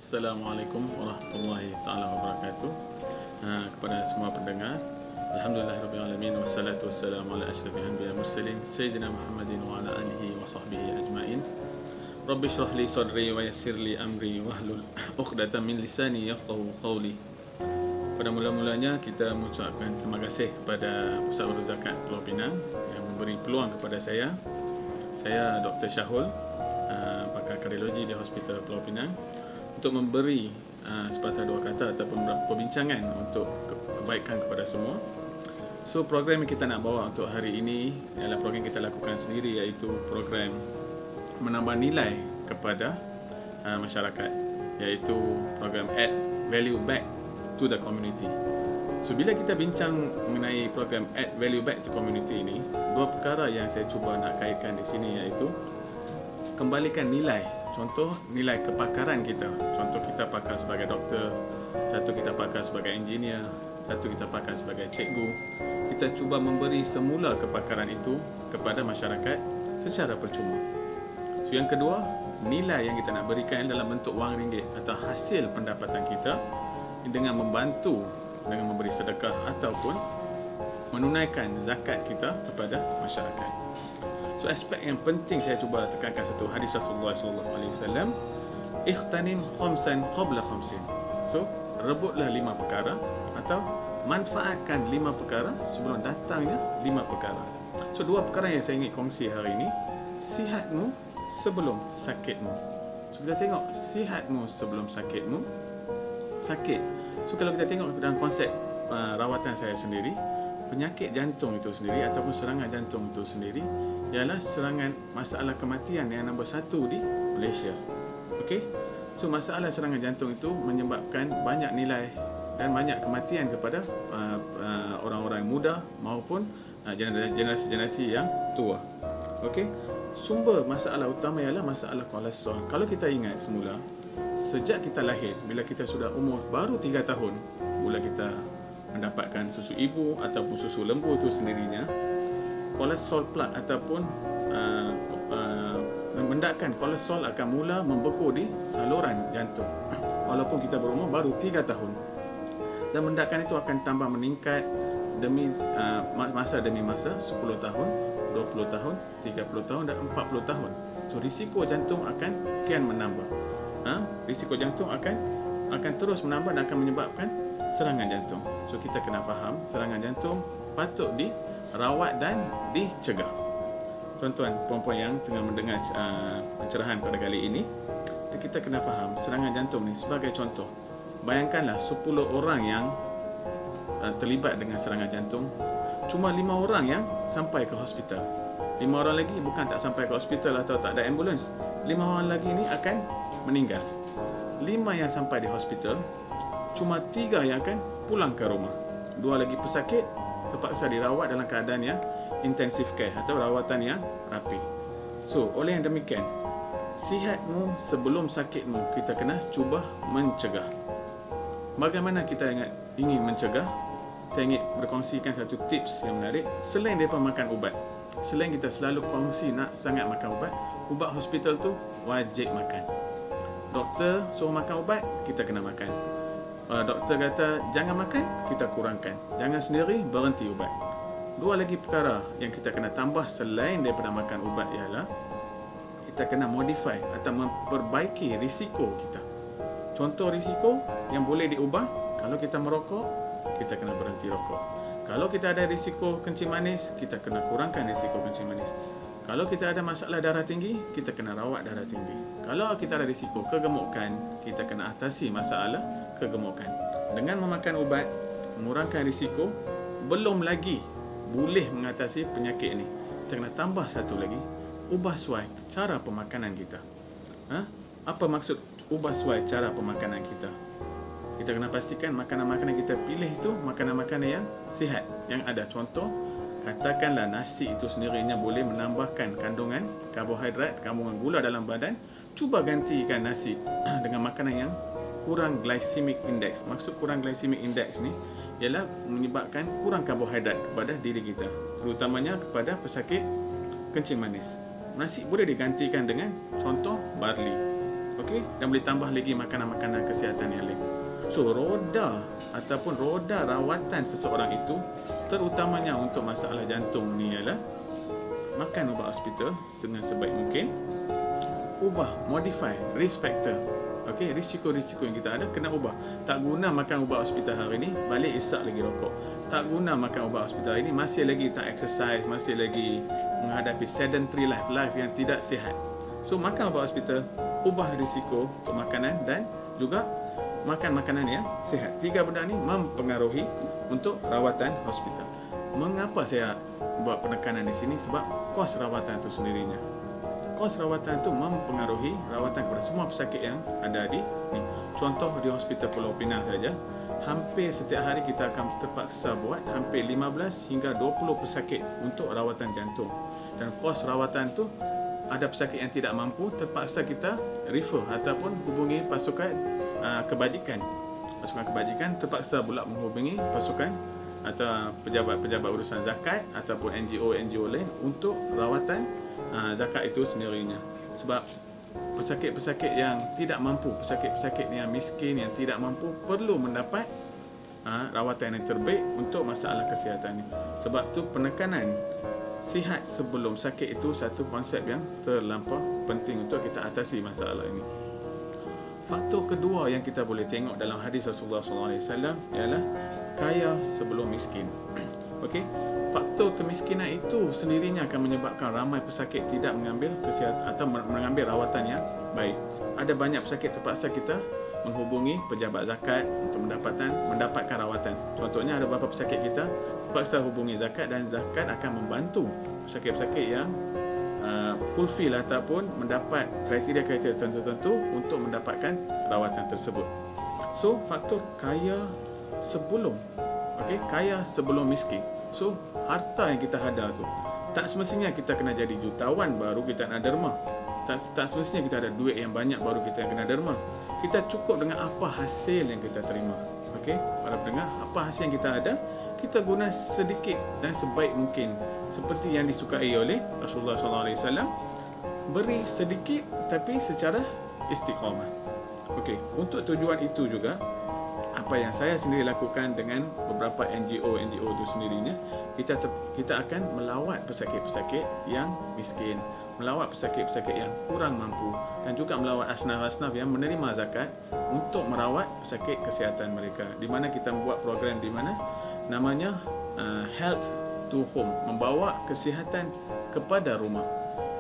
Assalamualaikum warahmatullahi taala wabarakatuh. Kepada semua pendengar, alhamdulillahirabbil wassalatu wassalamu ala asyrafil anbiya'i mursalin sayyidina Muhammadin wa ala alihi wa sahbihi ajmain. Rabbi shrah li sadri wa yassir li amri wahlul 'uqdatam min lisani yafqahu qawli. Pada mula-mulanya kita mengucapkan terima kasih kepada Pusat Urus Zakat Pulau Pinang yang memberi peluang kepada saya. Saya Dr. Syahul, pakar kardiologi di Hospital Pulau Pinang, untuk memberi sepatah dua kata ataupun perbincangan untuk kebaikan kepada semua. So program yang kita nak bawa untuk hari ini adalah program yang kita lakukan sendiri, iaitu program menambah nilai kepada masyarakat, iaitu program Add Value Back to the Community. So bila kita bincang mengenai program Add Value Back to Community ini, dua perkara yang saya cuba nak kaitkan di sini, iaitu kembalikan nilai. Contoh, nilai kepakaran kita. Contoh, kita pakar sebagai doktor, satu kita pakar sebagai engineer, satu kita pakar sebagai cikgu. Kita cuba memberi semula kepakaran itu kepada masyarakat secara percuma. So, yang kedua, nilai yang kita nak berikan dalam bentuk wang ringgit atau hasil pendapatan kita dengan membantu, dengan memberi sedekah ataupun menunaikan zakat kita kepada masyarakat. So aspek yang penting saya cuba tekankan satu hadis Rasulullah SAW, ikhtanim khamsan qabla khamsin. So rebutlah 5 perkara atau manfaatkan 5 perkara sebelum datangnya 5 perkara. So 2 perkara yang saya ingin kongsi hari ini: sihatmu sebelum sakitmu. So kita tengok, sihatmu sebelum sakitmu. Sakit. So kalau kita tengok dalam konsep rawatan saya sendiri, penyakit jantung itu sendiri ataupun serangan jantung itu sendiri ialah serangan masalah kematian yang nombor 1 di Malaysia. Okey. So masalah serangan jantung itu menyebabkan banyak nilai dan banyak kematian kepada orang-orang muda maupun generasi-generasi yang tua. Okey. Sumber masalah utama ialah masalah kolesterol. Kalau kita ingat semula, sejak kita lahir, bila kita sudah umur baru 3 tahun, mula kita mendapatkan susu ibu ataupun susu lembu itu sendirinya, kolesterol plak ataupun mendakan kolesterol akan mula membeku di saluran jantung walaupun kita berumur baru 3 tahun, dan mendakan itu akan tambah meningkat demi masa demi masa, 10 tahun, 20 tahun, 30 tahun dan 40 tahun. So risiko jantung akan kian menambah. Risiko jantung akan terus menambah dan akan menyebabkan serangan jantung. So kita kena faham, serangan jantung patut dirawat dan dicegah. Tuan-tuan, puan-puan yang tengah mendengar pencerahan pada kali ini, kita kena faham serangan jantung ni sebagai contoh. Bayangkanlah 10 orang yang terlibat dengan serangan jantung, cuma 5 orang yang sampai ke hospital. 5 orang lagi bukan tak sampai ke hospital atau tak ada ambulans, 5 orang lagi ni akan meninggal. 5 yang sampai di hospital, cuma 3 yang akan pulang ke rumah. 2 lagi pesakit terpaksa dirawat dalam keadaan yang intensive care atau rawatan yang rapi. So, oleh yang demikian, sihatmu sebelum sakitmu, kita kena cuba mencegah. Bagaimana kita ingin mencegah? Saya ingin berkongsikan satu tips yang menarik. Selain daripada makan ubat, selain kita selalu kongsi nak sangat makan ubat, ubat hospital tu wajib makan. Doktor suruh makan ubat, kita kena makan. Doktor kata jangan makan, kita kurangkan. Jangan sendiri, berhenti ubat. 2 lagi perkara yang kita kena tambah selain daripada makan ubat ialah kita kena modify atau memperbaiki risiko kita. Contoh risiko yang boleh diubah, kalau kita merokok, kita kena berhenti rokok. Kalau kita ada risiko kencing manis, kita kena kurangkan risiko kencing manis. Kalau kita ada masalah darah tinggi, kita kena rawat darah tinggi. Kalau kita ada risiko kegemukan, kita kena atasi masalah kegemukan. Dengan memakan ubat, mengurangkan risiko, belum lagi boleh mengatasi penyakit ini. Kita kena tambah satu lagi, ubah suai cara pemakanan kita. Apa maksud ubah suai cara pemakanan kita? Kita kena pastikan makanan-makanan kita pilih itu makanan-makanan yang sihat, yang ada. Contoh, katakanlah nasi itu sendirinya boleh menambahkan kandungan karbohidrat, kandungan gula dalam badan. Cuba gantikan nasi dengan makanan yang kurang glycemic index. Maksud kurang glycemic index ni ialah menyebabkan kurang karbohidrat kepada diri kita, terutamanya kepada pesakit kencing manis. Nasi boleh digantikan dengan contoh barley. Okey, dan boleh tambah lagi makanan-makanan kesihatan yang lain. So roda ataupun roda rawatan seseorang itu, terutamanya untuk masalah jantung ni, ialah makan ubat hospital dengan sebaik mungkin, ubah, modify risk factor. Okey, risiko-risiko yang kita ada kena ubah. Tak guna makan ubat hospital hari ni, balik isap lagi rokok. Tak guna makan ubat hospital hari ni, masih lagi tak exercise, masih lagi menghadapi sedentary life yang tidak sihat. So makan ubat hospital, ubah risiko pemakanan dan juga makan makanan yang sihat. 3 benda ni mempengaruhi untuk rawatan hospital. Mengapa saya buat penekanan di sini? Sebab kos rawatan itu sendirinya. Kos rawatan itu mempengaruhi rawatan kepada semua pesakit yang ada di ni. Contoh di Hospital Pulau Pinang saja, hampir setiap hari kita akan terpaksa buat hampir 15 hingga 20 pesakit untuk rawatan jantung. Dan kos rawatan tu, ada pesakit yang tidak mampu, terpaksa kita refer ataupun hubungi pasukan kebajikan. Pasukan kebajikan terpaksa pula menghubungi pasukan atau pejabat-pejabat urusan zakat ataupun NGO lain untuk rawatan zakat itu sendirinya. Sebab pesakit-pesakit yang tidak mampu, pesakit-pesakit yang miskin, yang tidak mampu, perlu mendapat rawatan yang terbaik untuk masalah kesihatan ini. Sebab tu penekanan sihat sebelum sakit itu satu konsep yang terlampau penting untuk kita atasi masalah ini. Faktor kedua yang kita boleh tengok dalam hadis Rasulullah SAW ialah kaya sebelum miskin. Okey, faktor kemiskinan itu sendirinya akan menyebabkan ramai pesakit tidak mengambil kesihatan atau mengambil rawatan yang baik. Ada banyak pesakit terpaksa kita menghubungi pejabat zakat untuk mendapatkan rawatan. Contohnya ada beberapa pesakit kita terpaksa hubungi zakat, dan zakat akan membantu pesakit-pesakit yang fulfill ataupun mendapat kriteria-kriteria tertentu untuk mendapatkan rawatan tersebut. So faktor kaya sebelum, kaya sebelum miskin. So harta yang kita ada tu, tak semestinya kita kena jadi jutawan baru kita nak derma. Tak semestinya kita ada duit yang banyak baru kita kena derma. Kita cukup dengan apa hasil yang kita terima. Okey, para pendengar, apa hasil yang kita ada, kita guna sedikit dan sebaik mungkin, seperti yang disukai oleh Rasulullah SAW. Beri sedikit tapi secara istiqamah. Okey, untuk tujuan itu juga, apa yang saya sendiri lakukan dengan beberapa NGO itu sendirinya, kita akan melawat pesakit-pesakit yang miskin, melawat pesakit-pesakit yang kurang mampu, dan juga melawat asnaf-asnaf yang menerima zakat untuk merawat pesakit kesihatan mereka. Di mana kita membuat program di mana namanya Health to Home, membawa kesihatan kepada rumah,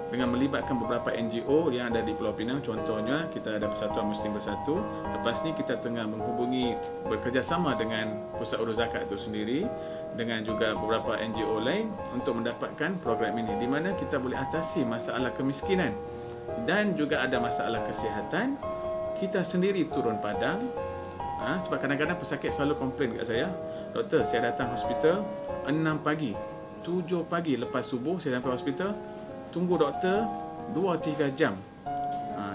dengan melibatkan beberapa NGO yang ada di Pulau Pinang. Contohnya kita ada Persatuan Muslim Bersatu. Lepas ni kita tengah menghubungi, bekerjasama dengan Pusat Urus Zakat itu sendiri, dengan juga beberapa NGO lain untuk mendapatkan program ini, di mana kita boleh atasi masalah kemiskinan dan juga ada masalah kesihatan. Kita sendiri turun padang, sebab kadang-kadang pesakit selalu komplain kat saya, doktor, saya datang hospital 6 pagi, 7 pagi lepas subuh saya sampai hospital, tunggu doktor 2-3 jam,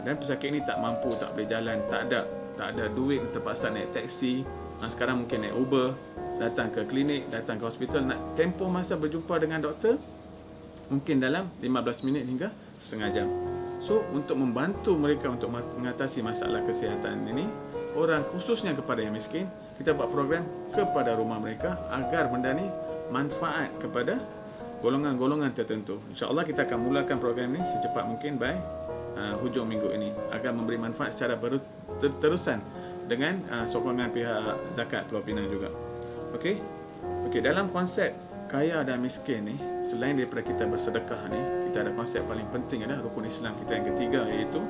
dan pesakit ni tak mampu, tak boleh jalan, tak ada duit, terpaksa naik taksi, sekarang mungkin naik Uber, datang ke klinik, datang ke hospital. Nak tempoh masa berjumpa dengan doktor mungkin dalam 15 minit hingga setengah jam. So untuk membantu mereka untuk mengatasi masalah kesihatan ini, orang khususnya kepada yang miskin, kita buat program kepada rumah mereka agar benda ni manfaat kepada golongan-golongan tertentu. InsyaAllah kita akan mulakan program ini secepat mungkin by hujung minggu ini, agar memberi manfaat secara terusan dengan sokongan pihak zakat Pulau Pinang juga. Okey, dalam konsep kaya dan miskin ni, selain daripada kita bersedekah ni, kita ada konsep paling penting adalah rukun Islam kita yang ketiga, iaitu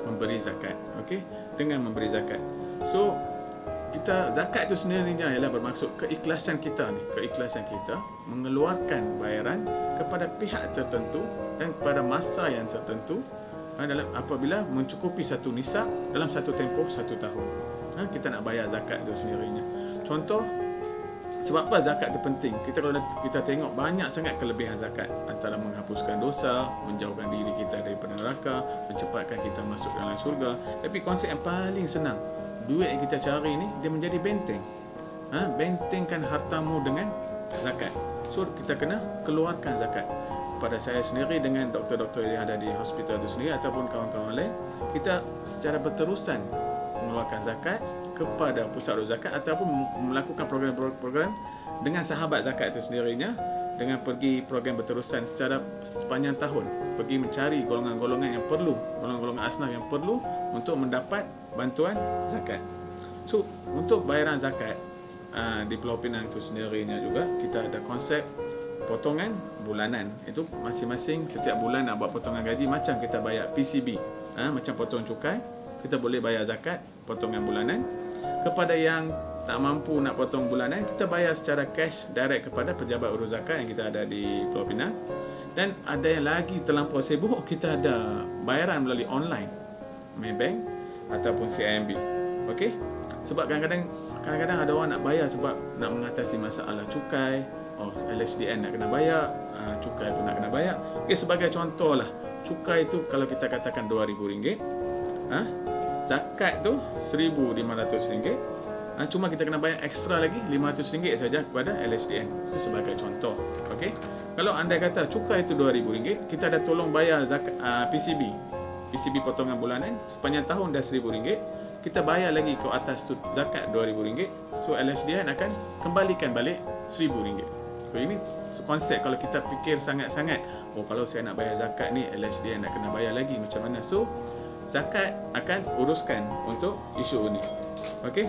memberi zakat. Okey, dengan memberi zakat, so kita, zakat itu sendirinya ialah bermaksud keikhlasan kita mengeluarkan bayaran kepada pihak tertentu dan pada masa yang tertentu, dalam apabila mencukupi satu nisab dalam satu tempoh 1 tahun, kita nak bayar zakat itu sendirinya. Contoh, sebab apa zakat itu penting? Kalau kita tengok banyak sangat kelebihan zakat, antara menghapuskan dosa, menjauhkan diri kita daripada neraka, mencepatkan kita masuk dalam surga. Tapi konsep yang paling senang, duit yang kita cari ni, dia menjadi benteng. Bentengkan hartamu dengan zakat. So kita kena keluarkan zakat. pada saya sendiri dengan doktor-doktor yang ada di hospital itu sendiri ataupun kawan-kawan lain, kita secara berterusan mengeluarkan zakat kepada pusat urus zakat ataupun melakukan program-program dengan sahabat zakat itu sendirinya, dengan pergi program berterusan secara sepanjang tahun, pergi mencari golongan-golongan yang perlu, golongan-golongan asnaf yang perlu untuk mendapat bantuan zakat. So untuk bayaran zakat di Pulau Pinang itu sendirinya juga kita ada konsep potongan bulanan. Itu masing-masing setiap bulan nak buat potongan gaji, macam kita bayar PCB, macam potong cukai, kita boleh bayar zakat potongan bulanan. Kepada yang tak mampu nak potong bulanan, kita bayar secara cash direct kepada pejabat urus zakat yang kita ada di Pulau Pinang. Dan ada yang lagi terlampau sibuk, kita ada bayaran melalui online, Maybank ataupun CIMB. Okey? Sebab kadang-kadang ada orang nak bayar sebab nak mengatasi masalah cukai, LHDN nak kena bayar, cukai pun nak kena bayar. Okey, sebagai contoh lah, cukai tu kalau kita katakan RM2,000, zakat tu RM1,500, cuma kita kena bayar ekstra lagi RM500 saja kepada LHDN. Itu sebagai contoh. Okey. Kalau anda kata cukai itu RM2,000, kita dah tolong bayar zakat, PCB potongan bulanan sepanjang tahun dah RM1,000, kita bayar lagi ke atas tu zakat RM2,000, so LHDN akan kembalikan balik RM1,000. So ini konsep kalau kita fikir sangat-sangat, kalau saya nak bayar zakat ni LHDN nak kena bayar lagi macam mana. So zakat akan uruskan untuk isu ini. Okey.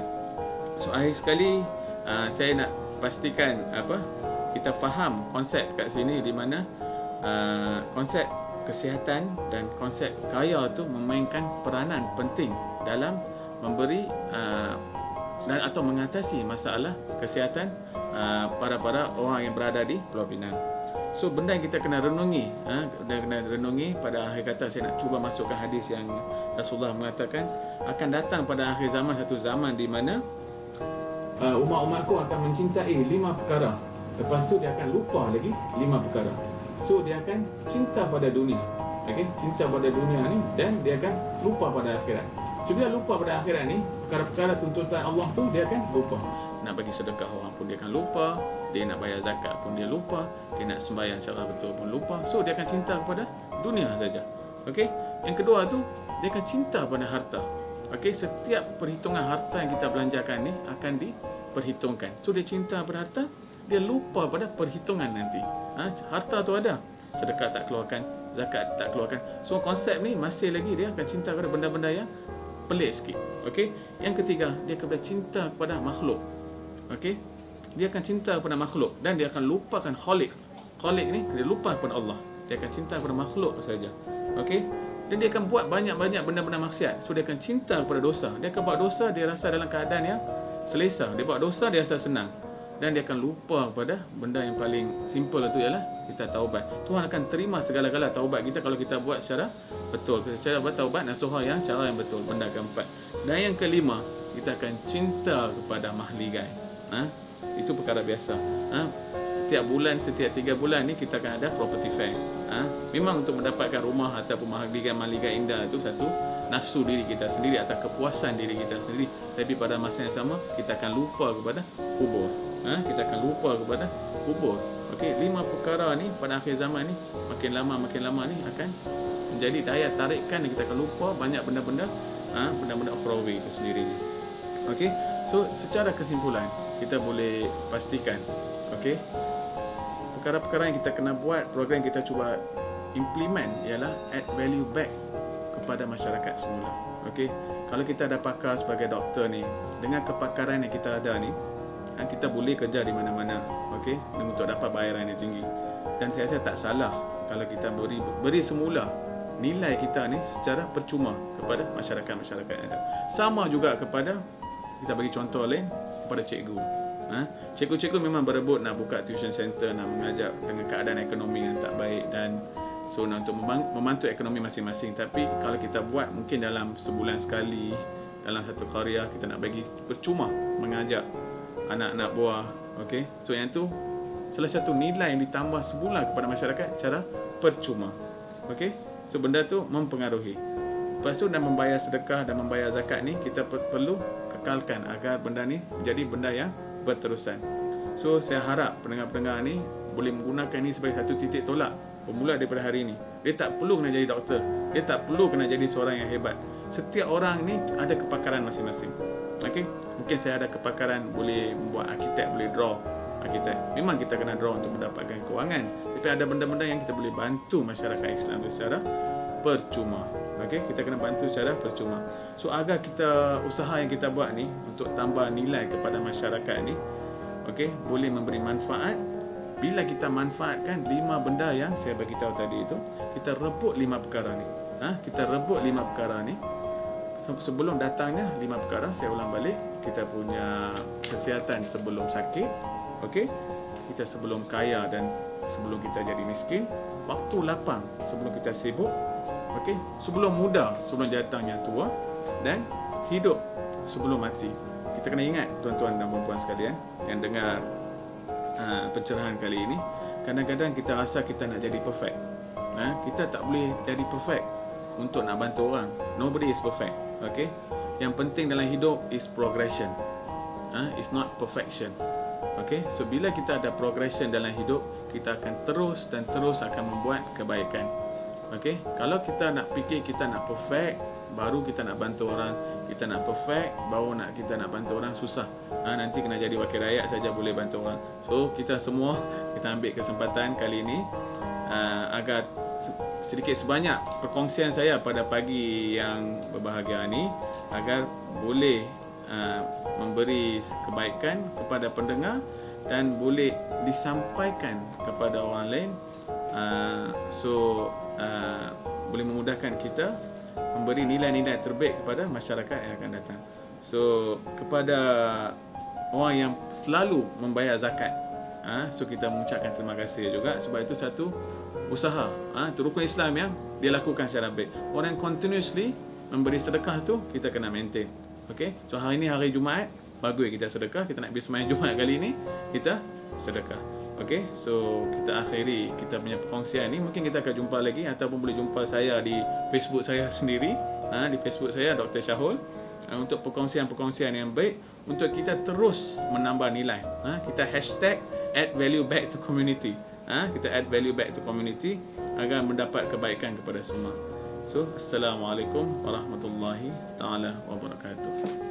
So akhir sekali saya nak pastikan kita faham konsep kat sini, di mana konsep kesihatan dan konsep kaya tu memainkan peranan penting dalam memberi dan atau mengatasi masalah kesihatan para orang yang berada di Pulau Pinang. So benda yang kita kena renungi, pada akhir kata saya nak cuba masukkan hadis yang Rasulullah mengatakan akan datang pada akhir zaman satu zaman di mana umat-umatku akan mencintai 5 perkara. Lepas tu dia akan lupa lagi 5 perkara. So dia akan cinta pada dunia. Okey, cinta pada dunia ni, dan dia akan lupa pada akhirat. So dia lupa pada akhirat ni, perkara-perkara tuntutan Allah tu dia akan lupa. Nak bagi sedekah orang pun dia akan lupa, dia nak bayar zakat pun dia lupa, dia nak sembahyang secara betul pun lupa. So dia akan cinta kepada dunia saja. Okey. Yang kedua tu, dia akan cinta pada harta. Okey, setiap perhitungan harta yang kita belanjakan ni akan diperhitungkan. So dia cinta pada harta, dia lupa pada perhitungan nanti. Harta tu ada, sedekah tak keluarkan, zakat tak keluarkan. So konsep ni masih lagi dia akan cinta kepada benda-benda yang pelik sikit. Okey. Yang ketiga, dia akan cinta kepada makhluk. Okey. Dia akan cinta kepada makhluk dan dia akan lupakan Khaliq. Khaliq ni dia lupa kepada Allah. Dia akan cinta kepada makhluk saja. Okey. Dan dia akan buat banyak-banyak benda-benda maksiat. So dia akan cinta kepada dosa. Dia akan buat dosa, dia rasa dalam keadaan yang selesa. Dia buat dosa, dia rasa senang. Dan dia akan lupa kepada benda yang paling simple itu ialah kita taubat. Tuhan akan terima segala-gala taubat kita kalau kita buat secara betul. Kita buat taubat nasuha yang cara yang betul. Benda keempat. Dan yang kelima, kita akan cinta kepada mahligai. Itu perkara biasa. Setiap bulan, setiap 3 bulan ni kita akan ada property fair. Memang untuk mendapatkan rumah ataupun mahligai indah itu satu nafsu diri kita sendiri atau kepuasan diri kita sendiri. Tapi pada masa yang sama kita akan lupa kepada kubur. Kita akan lupa kepada kubur. Okey, 5 perkara ni pada akhir zaman ni makin lama ni akan menjadi daya tarikan yang kita akan lupa banyak benda-benda benda-benda ukhrawi itu sendiri. Okey. So secara kesimpulan kita boleh pastikan, okey, perkara-perkara yang kita kena buat, program yang kita cuba implement ialah add value back kepada masyarakat semula. Okey, kalau kita ada pakar sebagai doktor ni, dengan kepakaran yang kita ada ni, kita boleh kerja di mana-mana, okey, untuk dapat bayaran yang tinggi. Dan saya rasa tak salah kalau kita beri semula nilai kita ni secara percuma kepada masyarakat-masyarakat yang ada. Sama juga kepada, kita bagi contoh lain, kepada cikgu. Cikgu-cikgu memang berebut nak buka tuition center, nak mengajar dengan keadaan ekonomi yang tak baik, dan so untuk membantu ekonomi masing-masing. Tapi kalau kita buat mungkin dalam sebulan sekali, dalam satu karya kita nak bagi percuma mengajar anak-anak buah. Okey, so yang tu salah satu nilai yang ditambah sebulan kepada masyarakat secara percuma. Okey, so benda tu mempengaruhi. Lepas tu, dan membayar sedekah dan membayar zakat ni kita perlu kekalkan agar benda ni menjadi benda yang berterusan. So saya harap pendengar-pendengar ni boleh menggunakan ini sebagai satu titik tolak bermula daripada hari ini. Dia tak perlu kena jadi doktor, dia tak perlu kena jadi seorang yang hebat. Setiap orang ni ada kepakaran masing-masing. Okey, mungkin saya ada kepakaran boleh membuat arkitek, boleh draw arkitek. Memang kita kena draw untuk mendapatkan kewangan. Tapi ada benda-benda yang kita boleh bantu masyarakat Islam secara percuma. Okey, kita kena bantu secara percuma. So agar kita, usaha yang kita buat ni untuk tambah nilai kepada masyarakat ni, okey, boleh memberi manfaat. Bila kita manfaatkan 5 benda yang saya bagi tahu tadi itu, kita rebut 5 perkara ni. Kita rebut 5 perkara ni. Sebelum datangnya 5 perkara, saya ulang balik, kita punya kesihatan sebelum sakit, okey, kita sebelum kaya dan sebelum kita jadi miskin, waktu lapang sebelum kita sibuk, okey, sebelum muda sebelum datangnya tua, dan hidup sebelum mati. Kita kena ingat tuan-tuan dan puan-puan sekalian yang dengar pencerahan kali ini, kadang-kadang kita rasa kita nak jadi perfect. Kita tak boleh jadi perfect untuk nak bantu orang. Nobody is perfect. Okay? Yang penting dalam hidup is progression. It's not perfection. Okay? So bila kita ada progression dalam hidup, kita akan terus dan terus akan membuat kebaikan. Okay? Kalau kita nak fikir kita nak perfect, baru kita nak bantu orang, kita nak perfect, baru kita nak bantu orang, susah. Nanti kena jadi wakil rakyat saja boleh bantu orang. So kita semua, kita ambil kesempatan kali ini agar sedikit sebanyak perkongsian saya pada pagi yang berbahagia ni, agar boleh memberi kebaikan kepada pendengar dan boleh disampaikan kepada orang lain. Boleh memudahkan kita memberi nilai-nilai terbaik kepada masyarakat yang akan datang. So kepada orang yang selalu membayar zakat, so kita mengucapkan terima kasih juga, sebab itu satu usaha, itu rukun Islam yang dia lakukan secara baik. Orang yang continuously memberi sedekah tu kita kena maintain. Okay? So hari ni hari Jumaat, bagus kita sedekah. Kita nak pergi sembahyang Jumaat kali ni, kita sedekah. Okay? So kita akhiri kita punya perkongsian ni. Mungkin kita akan jumpa lagi, ataupun boleh jumpa saya di Facebook saya sendiri, di Facebook saya Dr. Syahul, untuk perkongsian-perkongsian yang baik, untuk kita terus menambah nilai. Kita hashtag add value back to community. Kita add value back to community agar mendapat kebaikan kepada semua. So, Assalamualaikum warahmatullahi taala wabarakatuh.